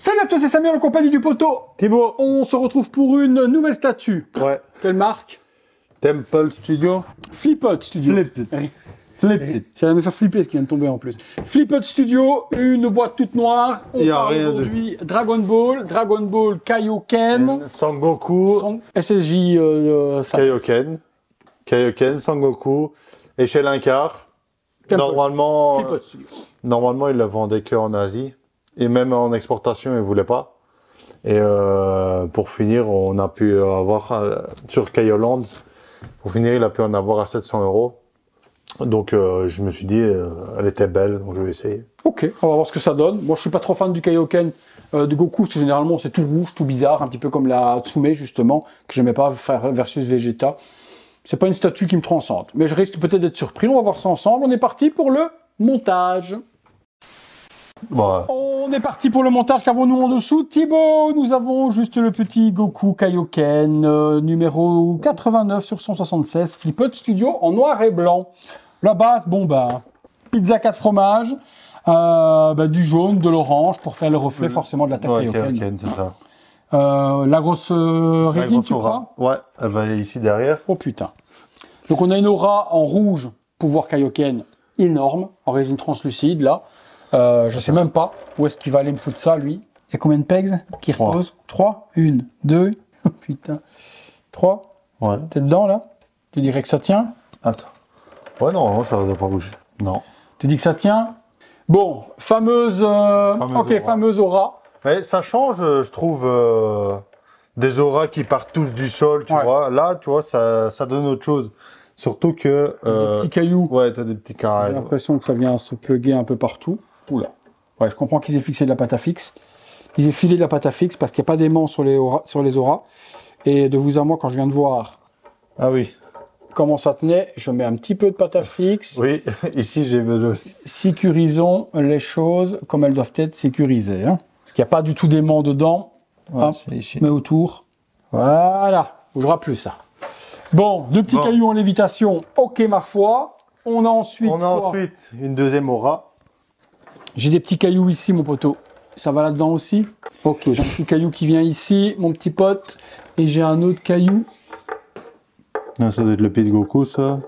Salut à tous, c'est Samuel en compagnie du poteau. Thibaut. On se retrouve pour une nouvelle statue. Ouais. Quelle marque? Temple Studio. Flipot Studio. Flipit. Ça va me faire flipper ce qui vient de tomber en plus. Flipot Studio, une boîte toute noire. On parle aujourd'hui Dragon Ball Kaioken. Sangoku. SSJ. Kaioken, Sangoku. Échelle 1/4. Normalement, ils le vendaient qu'en Asie. Et même en exportation, ils ne voulaient pas. Et pour finir, on a pu avoir sur Kaioland. Pour finir, il a pu en avoir à 700 €. Donc je me suis dit, elle était belle, donc je vais essayer. Ok, on va voir ce que ça donne. Moi, je suis pas trop fan du Kaioken de Goku, parce que généralement c'est tout rouge, tout bizarre, un petit peu comme la Tsume justement, que j'aimais pas faire versus Vegeta. C'est pas une statue qui me transcende, mais je risque peut-être d'être surpris. On va voir ça ensemble. On est parti pour le montage. Bon, On est parti pour le montage. Qu'avons-nous en dessous, Thibaut? Nous avons juste le petit Goku Kaioken, numéro 89 sur 176, Flipot Studio en noir et blanc. La base, bon bah, pizza 4 fromages, du jaune, de l'orange pour faire le reflet forcément de la tête Kaioken. c'est ça. La grosse résine, tu crois? Ouais, elle va ici derrière. Oh putain. Donc on a une aura en rouge, pouvoir Kaioken énorme, en résine translucide là. Je sais même pas où est-ce qu'il va aller me foutre ça, lui. Il y a combien de pegs qui reposent? 3, 1, 2, oh putain, 3. Ouais. T'es dedans, là? Tu dirais que ça tient? Attends. Ouais, non, ça ne doit pas bouger. Non. Tu dis que ça tient? Bon, fameuse aura. Mais ça change, je trouve, des auras qui partent tous du sol, tu vois. Là, tu vois, ça donne autre chose. Surtout que... Des petits cailloux. Ouais, t'as des petits carrés. J'ai l'impression que ça vient se plugger un peu partout. Oula. Ouais, je comprends qu'ils aient fixé de la pâte à fixe. Qu'ils aient filé de la pâte à fixe parce qu'il n'y a pas d'aimant sur les auras. Et de vous à moi, quand je viens de voir comment ça tenait, je mets un petit peu de pâte à fixe. Oui, ici j'ai besoin aussi. Sécurisons les choses comme elles doivent être sécurisées. Hein. Parce qu'il n'y a pas du tout d'aimant dedans. Ouais, hop, mais autour. Voilà. Bougera plus ça. Bon, deux petits cailloux en lévitation. Ok, ma foi. On a ensuite une deuxième aura. J'ai des petits cailloux ici, mon poteau. Ça va là-dedans aussi? Ok, j'ai un petit caillou qui vient ici, mon petit pote. Et j'ai un autre caillou. Non, ça doit être le pied de Goku, ça.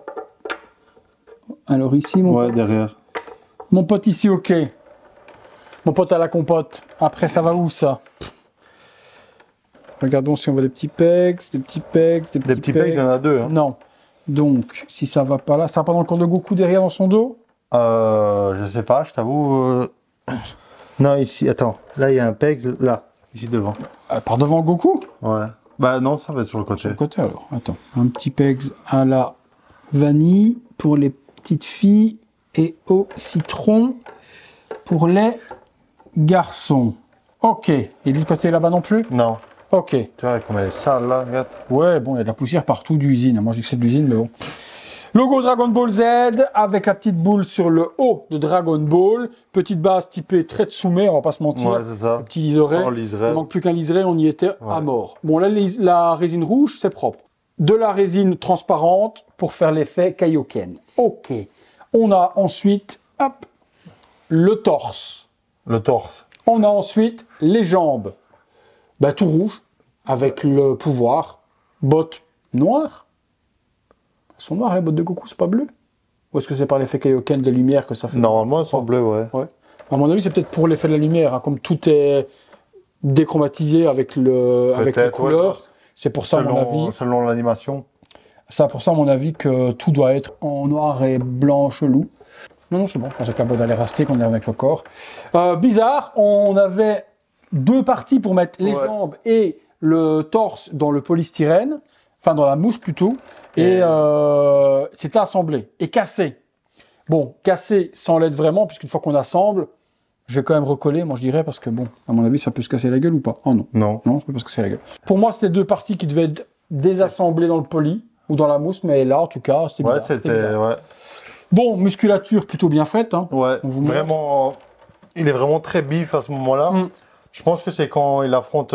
Alors ici, mon pote. Derrière. Mon pote ici, ok. Mon pote à la compote. Après, ça va où, ça? Regardons si on voit des petits pegs, des petits pegs. Des petits pegs, il y en a deux. Hein. Non. Donc, si ça va pas là, ça va pas dans le corps de Goku derrière dans son dos? Je sais pas, je t'avoue. Non, ici, attends. Là, il y a un peg, là, ici devant. Par devant Goku? Ouais. Bah non, ça va être sur le côté. Sur le côté alors. Attends. Un petit pegs à la vanille pour les petites filles et au citron pour les garçons. Ok. Et de l'autre côté là-bas non plus? Non. Ok. Tu vois comme elle est sale là, regarde. Ouais, bon, il y a de la poussière partout d'usine. Moi, je dis que c'est de l'usine, mais bon. Logo Dragon Ball Z avec la petite boule sur le haut de Dragon Ball. Petite base typée très Tsume, on va pas se mentir. Ouais, c'est ça. Le petit liseré. Sans liseré. Il manque plus qu'un liseré, on y était à mort. Bon, là, la résine rouge, c'est propre. De la résine transparente pour faire l'effet Kaioken. Ok. On a ensuite, hop, le torse. Le torse. On a ensuite les jambes. Bah, tout rouge, avec le pouvoir. Bottes noires. Elles sont noires, les bottes de Goku, c'est pas bleu? Ou est-ce que c'est par l'effet Kaioken de lumière que ça fait? Normalement, elles sont bleues, ouais. À mon avis, c'est peut-être pour l'effet de la lumière. Hein. Comme tout est déchromatisé avec les couleurs, c'est pour ça, à mon avis... Selon l'animation. C'est pour ça, à mon avis, que tout doit être en noir et blanc chelou. Non, c'est bon. Je pensais que la botte allait rester, qu'on est avec le corps. Bizarre, on avait deux parties pour mettre les jambes et le torse dans le polystyrène. Enfin, dans la mousse plutôt. Et c'était assemblé. Et cassé. Bon, cassé sans l'aide vraiment, puisqu'une fois qu'on assemble, je vais quand même recoller, moi je dirais, parce que bon, à mon avis, ça peut se casser la gueule ou pas? Oh non. Non. Non, ça peut pas se casser la gueule. Pour moi, c'était deux parties qui devaient être désassemblées dans le poly, ou dans la mousse, mais là, en tout cas, c'était bizarre. Ouais, c'était... Ouais. Bon, musculature plutôt bien faite. Hein. Ouais, vraiment... Il est vraiment très bif à ce moment-là. Je pense que c'est quand il affronte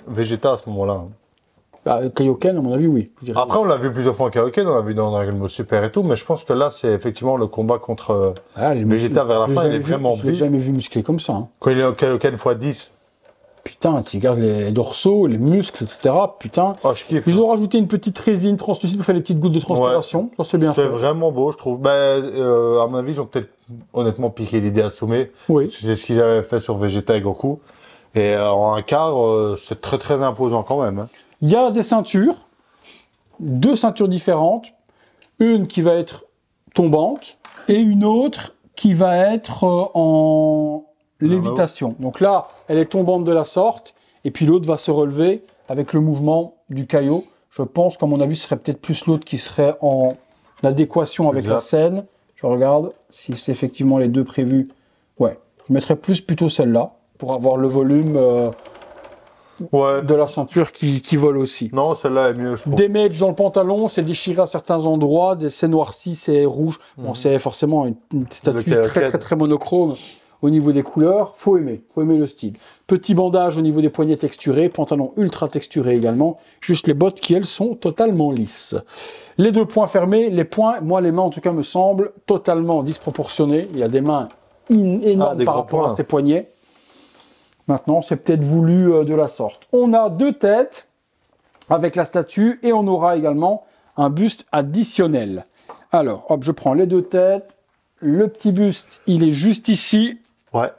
Vegeta à ce moment-là. Kaioken, à mon avis, oui. Je dirais Après, on l'a vu plusieurs fois en Kaioken, on l'a vu dans Dragon Ball Super et tout, mais je pense que là, c'est effectivement le combat contre Vegeta vers la fin, il est vraiment Je l'ai jamais vu musclé comme ça. Hein. Quand il est en Kaioken x10. Putain, tu regardes les dorsaux, les muscles, etc. Putain. Oh, je kiffe. Ils ont rajouté une petite résine translucide pour faire les petites gouttes de transpiration. Ouais. Ça, c'est bien fait. C'est vraiment beau, je trouve. À mon avis, ils ont peut-être honnêtement piqué l'idée à Tsume. Oui. C'est ce qu'ils avaient fait sur Vegeta et Goku. Et en un quart, c'est très très imposant quand même. Hein. Il y a des ceintures, 2 ceintures différentes. Une qui va être tombante et une autre qui va être en lévitation. Donc là, elle est tombante de la sorte, et puis l'autre va se relever avec le mouvement du caillot. Je pense qu'à mon avis, ce serait peut-être plus l'autre qui serait en adéquation avec la scène. Je regarde si c'est effectivement les deux prévus. Ouais, je mettrais plutôt celle-là, pour avoir le volume de la ceinture qui vole aussi. Non, celle-là est mieux, je trouve. Des matchs dans le pantalon, c'est déchiré à certains endroits, c'est noirci, c'est rouge. Bon, c'est forcément une statue très monochrome au niveau des couleurs. Faut aimer le style. Petit bandage au niveau des poignets texturés, pantalon ultra texturé également. Juste les bottes qui, elles, sont totalement lisses. Les 2 poings fermés, les poings, moi les mains en tout cas me semblent totalement disproportionnées. Il y a des mains énormes par rapport à ces poignets. Maintenant, c'est peut-être voulu de la sorte. On a 2 têtes avec la statue et on aura également un buste additionnel. Alors, hop, je prends les 2 têtes. Le petit buste, il est juste ici. Ouais.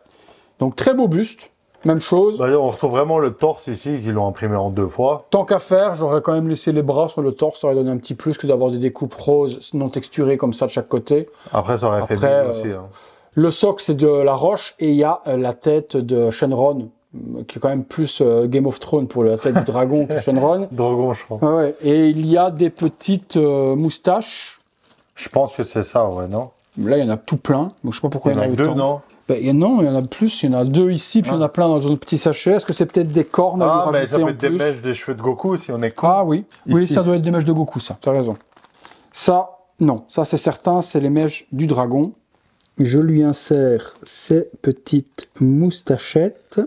Donc, très beau buste. Même chose. On retrouve vraiment le torse ici, qu'ils l'ont imprimé en 2 fois. Tant qu'à faire, j'aurais quand même laissé les bras sur le torse. Ça aurait donné un petit plus que d'avoir des découpes roses non texturées comme ça de chaque côté. Après, ça aurait fait bien aussi. Hein. Le socle, c'est de la roche et il y a la tête de Shenron, qui est quand même plus Game of Thrones pour la tête du dragon que Shenron. Dragon, je crois. Ouais. Et il y a des petites moustaches. Je pense que c'est ça, ouais, non? Là, il y en a tout plein. Donc, je sais pas pourquoi il y en a autant. 2, non? Non, il y en a plus. Il y en a 2 ici, puis il y en a plein dans un petit sachet. Est-ce que c'est peut-être des cornes à lui mais ça rajouter peut en être des plus mèches des cheveux de Goku si on est con. Ah oui. Ici. Oui, ça doit être des mèches de Goku, ça. Tu as raison. Ça, non. Ça, c'est certain, c'est les mèches du dragon. Je lui insère ces petites moustachettes.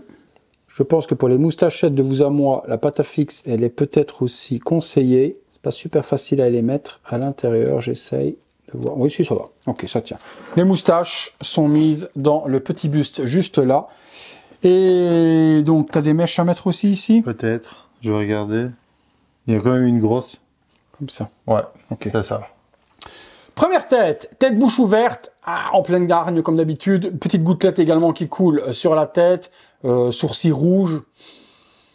Je pense que pour les moustachettes de vous à moi, la pâte à fixe, elle est peut-être aussi conseillée. C'est pas super facile à les mettre à l'intérieur. J'essaye de voir. Oui, si, ça va. Ok, ça tient. Les moustaches sont mises dans le petit buste juste là. Et donc, tu as des mèches à mettre aussi ici? Peut-être. Je vais regarder. Il y a quand même une grosse. Comme ça. Ouais, ok. C'est ça. Première tête, tête bouche ouverte, en pleine gargne comme d'habitude, petite gouttelette également qui coule sur la tête, sourcils rouges.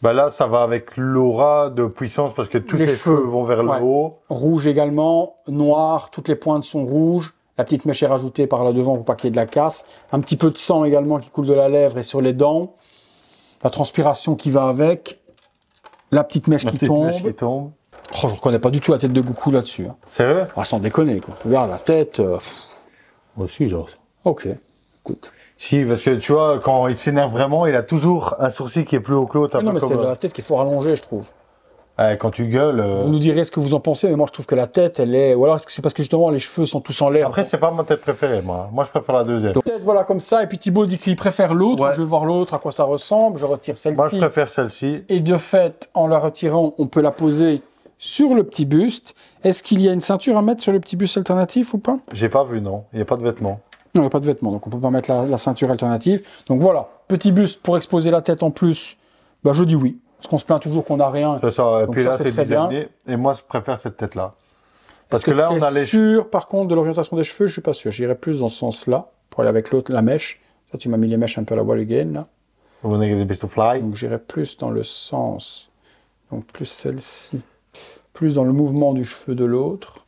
Bah là, ça va avec l'aura de puissance parce que tous ses cheveux vont vers le haut. Rouge également, noir, toutes les pointes sont rouges. La petite mèche est rajoutée par là devant pour pas qu'il y ait de la casse. Un petit peu de sang également qui coule de la lèvre et sur les dents. La transpiration qui va avec. La petite mèche qui tombe. Oh, je reconnais pas du tout la tête de Goku là-dessus. Hein. Sérieux? Ah, sans déconner, quoi. Regarde la tête. Moi aussi, genre. Ok, écoute. Si, parce que tu vois, quand il s'énerve vraiment, il a toujours un sourcil qui est plus haut que l'autre. Non, mais c'est la tête qu'il faut rallonger, je trouve. Quand tu gueules. Vous nous direz ce que vous en pensez, mais moi je trouve que la tête, elle est. Ou alors est-ce que c'est parce que justement les cheveux sont tous en l'air? Après, c'est pas ma tête préférée, moi. Moi, je préfère la deuxième. Donc, tête, voilà, comme ça. Et puis Thibaut dit qu'il préfère l'autre. Ouais. Je vais voir l'autre, à quoi ça ressemble. Je retire celle-ci. Moi, je préfère celle-ci. Et de fait, en la retirant, on peut la poser sur le petit buste. Est-ce qu'il y a une ceinture à mettre sur le petit buste alternatif ou pas? J'ai pas vu, non. Il n'y a pas de vêtements. Non, il n'y a pas de vêtements, donc on peut pas mettre la ceinture alternative. Donc voilà, petit buste pour exposer la tête en plus. Bah, je dis oui. Parce qu'on se plaint toujours qu'on n'a rien. C'est ça. Et puis là, c'est très designé. Et moi, je préfère cette tête-là. Parce que là, on a les cheveux. Par contre, de l'orientation des cheveux, je suis pas sûr. J'irais plus dans ce sens-là, pour aller avec l'autre, la mèche. Ça, tu m'as mis les mèches un peu à la wall again, là. Donc j'irais plus dans le sens. Donc plus celle-ci. Plus dans le mouvement du cheveu de l'autre.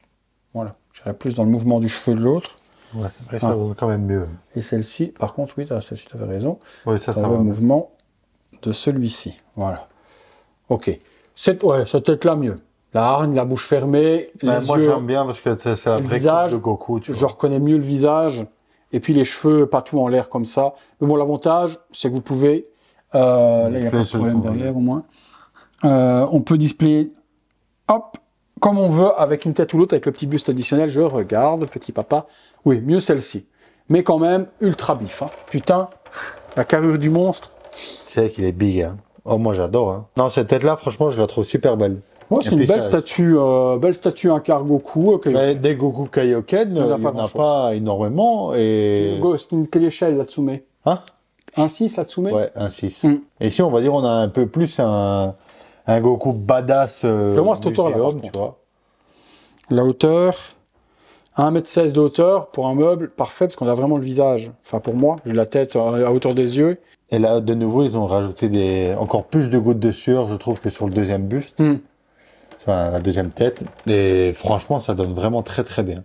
Voilà. J'irais plus dans le mouvement du cheveu de l'autre. Ouais, après, ça va quand même mieux. Et celle-ci, par contre, oui, celle-ci, tu avais raison. Oui, ça dans le va. mouvement de celui-ci. Voilà. Ok. Cette tête-là, mieux. La hargne, la bouche fermée, les moi, yeux, j'aime bien parce que c'est la vraie coupe de Goku. Tu je reconnais mieux le visage. Et puis les cheveux, pas tout en l'air comme ça. Mais bon, l'avantage, c'est que vous pouvez... là, il n'y a pas de problème derrière, au moins. On peut displayer, hop, comme on veut, avec une tête ou l'autre, avec le petit buste additionnel. Je regarde, petit papa. Oui, mieux celle-ci. Mais quand même, ultra bif. Hein. Putain, la carrure du monstre. C'est vrai qu'il est big. Hein. Oh, moi, j'adore. Hein. Non, cette tête-là, franchement, je la trouve super belle. Ouais, c'est une belle statue un quart Goku. Mais des Goku Kaioken, il n'y en a pas énormément. Et... Quelle échelle, Natsume? Hein? 1,6 Natsume? Ouais, 1,6. Et ici, on va dire, on a un peu plus un Goku badass. Vraiment, cette hauteur-là, tu vois. La hauteur, 1,16 m de hauteur pour un meuble, parfait, parce qu'on a vraiment le visage. Enfin, pour moi, j'ai la tête à hauteur des yeux. Et là, de nouveau, ils ont rajouté encore plus de gouttes de sueur, je trouve, que sur le deuxième buste. Enfin, la deuxième tête. Et franchement, ça donne vraiment très très bien.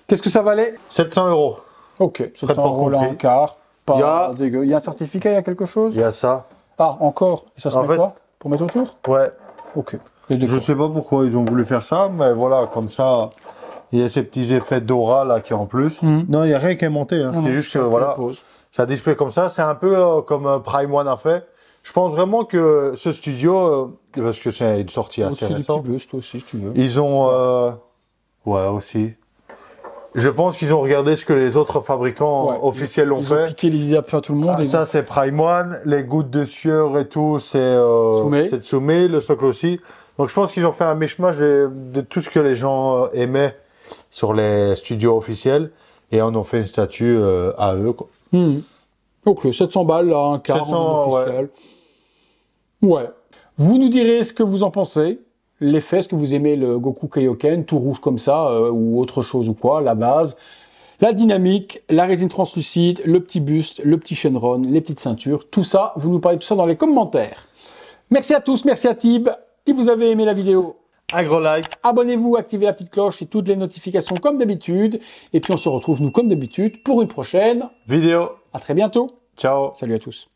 Qu'est-ce que ça valait? 700 €. Ok, 700 € là, un quart. Pas dégueu. Il y a un certificat, il y a quelque chose? Il y a ça. Ah, encore? Et ça se met quoi? Pour mettre autour? Ouais. Ok. Je sais pas pourquoi ils ont voulu faire ça, mais voilà, comme ça, il y a ces petits effets d'aura là qui en plus. Non, il n'y a rien qui est monté. Hein. C'est juste que voilà, ça display comme ça. C'est un peu comme Prime One a fait. Je pense vraiment que ce studio, parce que c'est une sortie assez récente. Aussi, si tu veux. Ils ont, ouais aussi. Je pense qu'ils ont regardé ce que les autres fabricants officiels ont fait. Ils ont piqué les idées à tout le monde. Ah, ça, c'est Prime One. Les gouttes de sueur et tout, c'est Tsume. Le socle aussi. Donc, je pense qu'ils ont fait un mishmash de tout ce que les gens aimaient sur les studios officiels. Et on en fait une statue à eux, quoi. Ok, 700 balles, là, un quart 700, officiel. Ouais. Vous nous direz ce que vous en pensez. L'effet, est-ce que vous aimez le Goku Kaioken, tout rouge comme ça, ou autre chose ou quoi, la base, la dynamique, la résine translucide, le petit buste, le petit Shenron, les petites ceintures, tout ça, vous nous parlez de tout ça dans les commentaires. Merci à tous, merci à Tib. Si vous avez aimé la vidéo, un gros like. Abonnez-vous, activez la petite cloche et toutes les notifications comme d'habitude. Et puis on se retrouve, nous, comme d'habitude, pour une prochaine vidéo. À très bientôt. Ciao. Salut à tous.